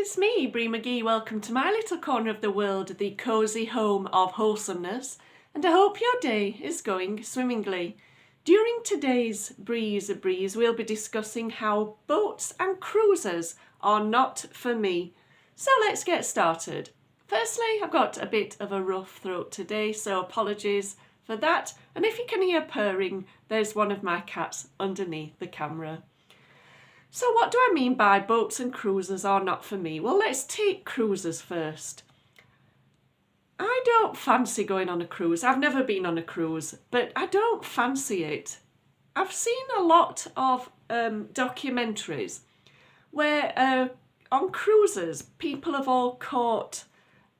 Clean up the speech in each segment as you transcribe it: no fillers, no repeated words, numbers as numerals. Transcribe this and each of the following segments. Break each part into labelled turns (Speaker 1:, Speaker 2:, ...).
Speaker 1: It's me, Bree McGee. Welcome to my little corner of the world, the cosy home of wholesomeness, and I hope your day is going swimmingly. During today's Breeze, we'll be discussing how boats and cruisers are not for me. So let's get started. Firstly, I've got a bit of a rough throat today, so apologies for that. And if you can hear purring, there's one of my cats underneath the camera. So what do I mean by boats and cruisers are not for me? Well, let's take cruisers first. I don't fancy going on a cruise. I've never been on a cruise, but I don't fancy it. I've seen a lot of documentaries where on cruises people have all caught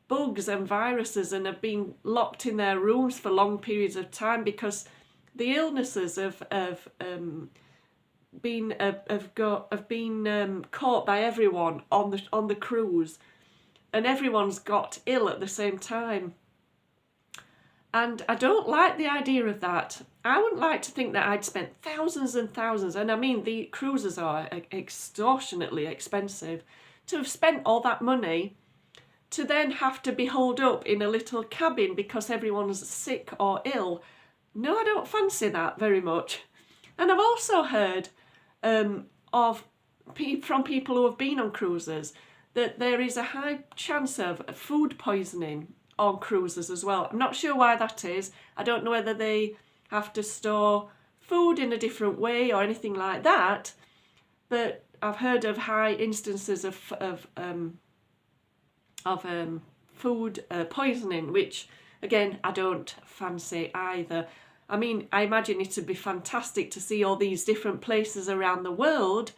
Speaker 1: bugs and viruses and have been locked in their rooms for long periods of time because the illnesses have been caught by everyone on the cruise, and everyone's got ill at the same time. And I don't like the idea of that. I wouldn't like to think that I'd spent thousands and thousands, and I mean the cruises are extortionately expensive, to have spent all that money to then have to be holed up in a little cabin because everyone's sick or ill. No, I don't fancy that very much. And I've also heard from people who have been on cruises that there is a high chance of food poisoning on cruises as well. I'm not sure why that is. I don't know whether they have to store food in a different way or anything like that, but I've heard of high instances of food poisoning, which again I don't fancy either. I mean, I imagine it would be fantastic to see all these different places around the world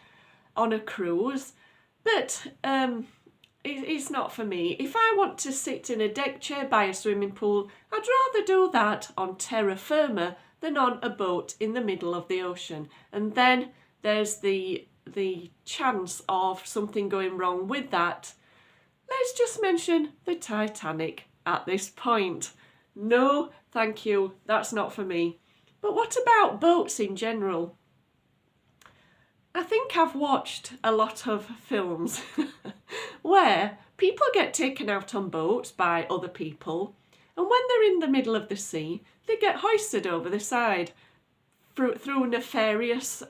Speaker 1: on a cruise, but it's not for me. If I want to sit in a deck chair by a swimming pool, I'd rather do that on terra firma than on a boat in the middle of the ocean. And then there's the chance of something going wrong with that. Let's just mention the Titanic at this point. No, thank you, that's not for me. But what about boats in general? I think I've watched a lot of films where people get taken out on boats by other people, and when they're in the middle of the sea, they get hoisted over the side through nefarious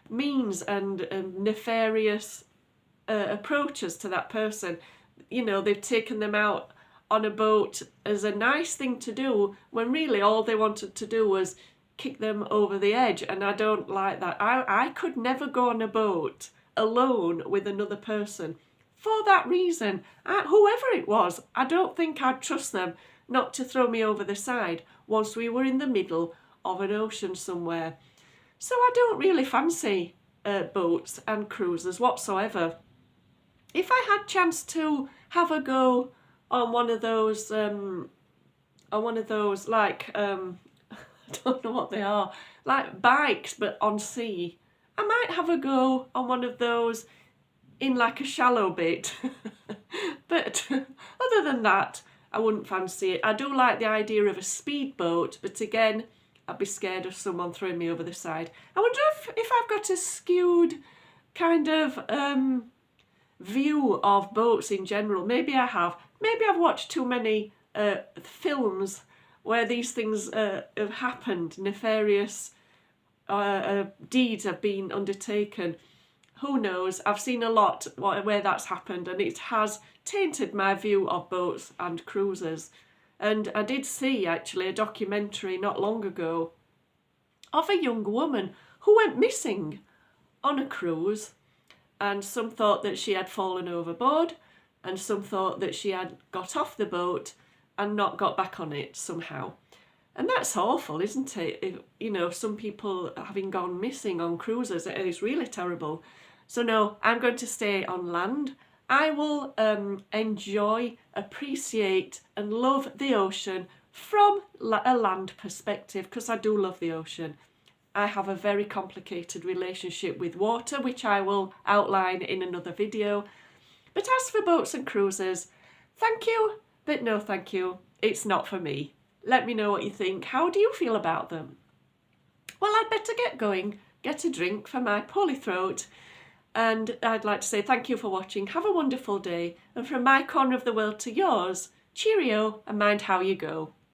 Speaker 1: means and nefarious approaches to that person. You know, they've taken them out on a boat as a nice thing to do when really all they wanted to do was kick them over the edge, and I don't like that. I could never go on a boat alone with another person for that reason. Whoever it was, I don't think I'd trust them not to throw me over the side once we were in the middle of an ocean somewhere. So I don't really fancy boats and cruises whatsoever. If I had chance to have a go on one of those like I don't know what they are, like bikes but on sea, I might have a go on one of those in like a shallow bit. But other than that, I wouldn't fancy it. I do like the idea of a speedboat, but again, I'd be scared of someone throwing me over the side. I wonder if I've got a skewed kind of view of boats in general. Maybe I have. Maybe I've watched too many films where these things have happened, nefarious deeds have been undertaken. Who knows? I've seen a lot where that's happened, and it has tainted my view of boats and cruises. And I did see actually a documentary not long ago of a young woman who went missing on a cruise, and some thought that she had fallen overboard, and some thought that she had got off the boat and not got back on it somehow. And that's awful, isn't it? You know, some people having gone missing on cruises, it is really terrible. So no, I'm going to stay on land. I will enjoy, appreciate and love the ocean from a land perspective, because I do love the ocean. I have a very complicated relationship with water, which I will outline in another video. But as for boats and cruises, thank you, but no thank you. It's not for me. Let me know what you think. How do you feel about them? Well, I'd better get going, get a drink for my poorly throat, And I'd like to say thank you for watching. Have a wonderful day. And from my corner of the world to yours, cheerio and mind how you go.